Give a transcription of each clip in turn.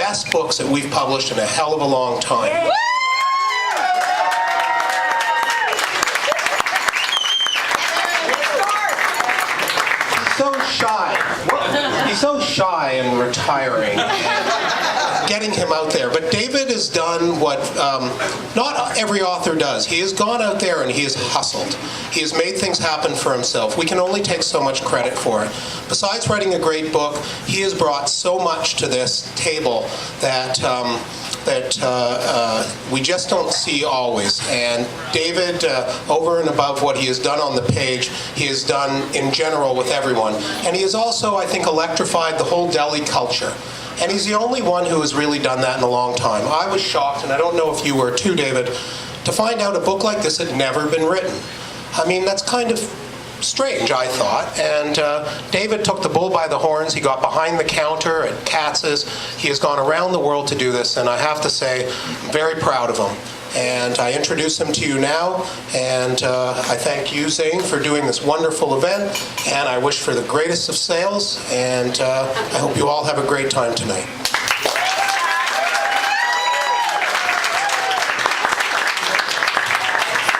best books that we've published in a hell of a long time. So shy. He's so shy and retiring. Getting him out there. But David has done what not every author does. He has gone out there and he has hustled. He has made things happen for himself. We can only take so much credit for it. Besides writing a great book, he has brought so much to this table that we just don't see always. And David, over and above what he has done on the page, he has done in general with everyone. And he has also, I think, electrified the whole Deli culture. And he's the only one who has really done that in a long time. I was shocked, and I don't know if you were too, David, to find out a book like this had never been written. I mean, that's kind of strange, I thought. And David took the bull by the horns. He got behind the counter at Katz's. He has gone around the world to do this, and I have to say, I'm very proud of him. And I introduce him to you now, and I thank you, Zane, for doing this wonderful event, and I wish for the greatest of sales, and I hope you all have a great time tonight.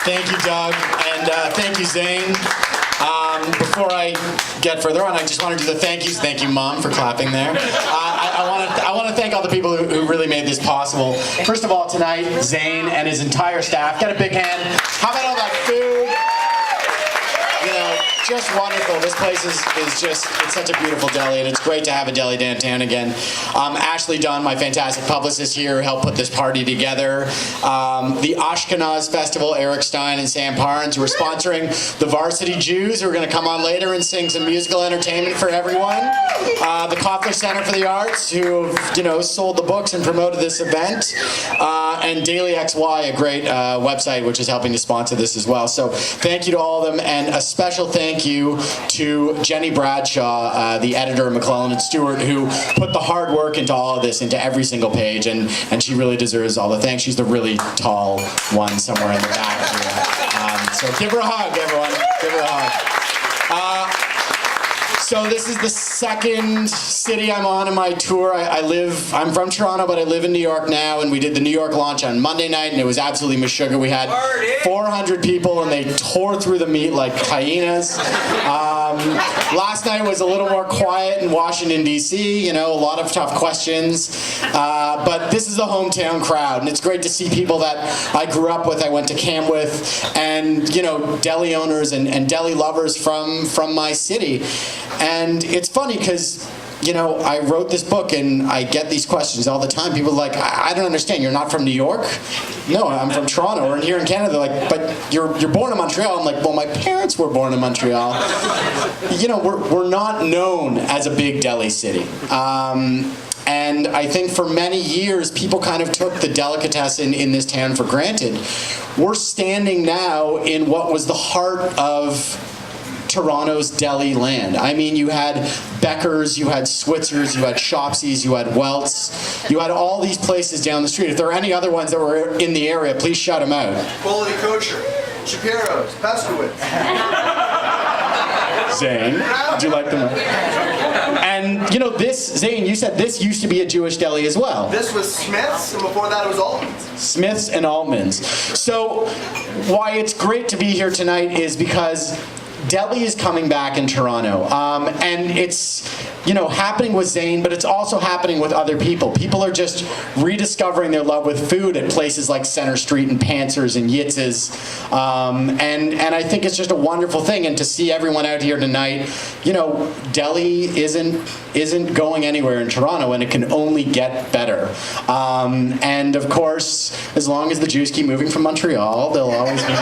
Thank you, Doug, and thank you, Zane. Before I get further on, I just want to do the thank yous. Thank you, Mom, for clapping there. I want to thank all the people who really made this possible. First of all, tonight, Zane and his entire staff. Get a big hand. How about all that food? You know, just wonderful. This place is just, it's such a beautiful deli, and it's great to have a deli downtown again. Ashley Dunn, my fantastic publicist here, helped put this party together. The Ashkenaz Festival, Eric Stein and Sam Parnes, who are sponsoring the Varsity Jews, who are going to come on later and sing some musical entertainment for everyone. The Koffler Center for the Arts, who have, you know, sold the books and promoted this event. And Daily XY, a great website, which is helping to sponsor this as well. So thank you to all of them, and a special thank you to Jenny Bradshaw, the editor of McClellan and Stewart, who put the hard work into all of this, into every single page, and she really deserves all the thanks. She's the really tall one somewhere in the back here. So give her a hug, everyone. Give her a hug. So this is the second city I'm on in my tour. I'm from Toronto, but I live in New York now, and we did the New York launch on Monday night, and it was absolutely sugar. We had 400 people, and they tore through the meat like hyenas. Last night was a little more quiet in Washington, D.C., you know, a lot of tough questions. But this is a hometown crowd, and it's great to see people that I grew up with, I went to camp with, and, you know, deli owners and deli lovers from my city. And it's funny because, you know, I wrote this book and I get these questions all the time. People are like, I don't understand, you're not from New York? No, I'm from Toronto, or here in Canada. They're like, but you're born in Montreal. I'm like, well, my parents were born in Montreal. You know, we're not known as a big deli city. And I think for many years, people kind of took the delicatessen in this town for granted. We're standing now in what was the heart of Toronto's deli land. I mean, you had Becker's, you had Switzer's, you had Shopsy's, you had Welt's, you had all these places down the street. If there are any other ones that were in the area, please shout them out. Quality Kosher, Shapiro's, Peskowitz. Zane, would you like them? And, you know, this, Zane, you said this used to be a Jewish deli as well. This was Smith's, and before that it was Altman's. Smith's and Altman's. So, why it's great to be here tonight is because deli is coming back in Toronto, and it's, you know, happening with Zane, but it's also happening with other people. People are just rediscovering their love with food at places like Center Street and Panzer's and Yitz's, and I think it's just a wonderful thing. And to see everyone out here tonight, you know, deli isn't going anywhere in Toronto, and it can only get better. And of course, as long as the Jews keep moving from Montreal, they'll always be.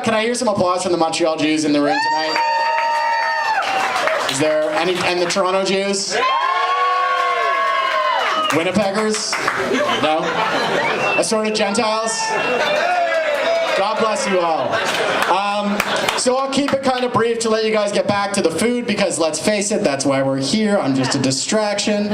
Can I hear some applause from the Montreal Jews in the room tonight? Is there any, and the Toronto Jews? Winnipeggers? No? Assorted Gentiles? God bless you all. So I'll keep it kind of brief to let you guys get back to the food, because let's face it, that's why we're here. I'm just a distraction.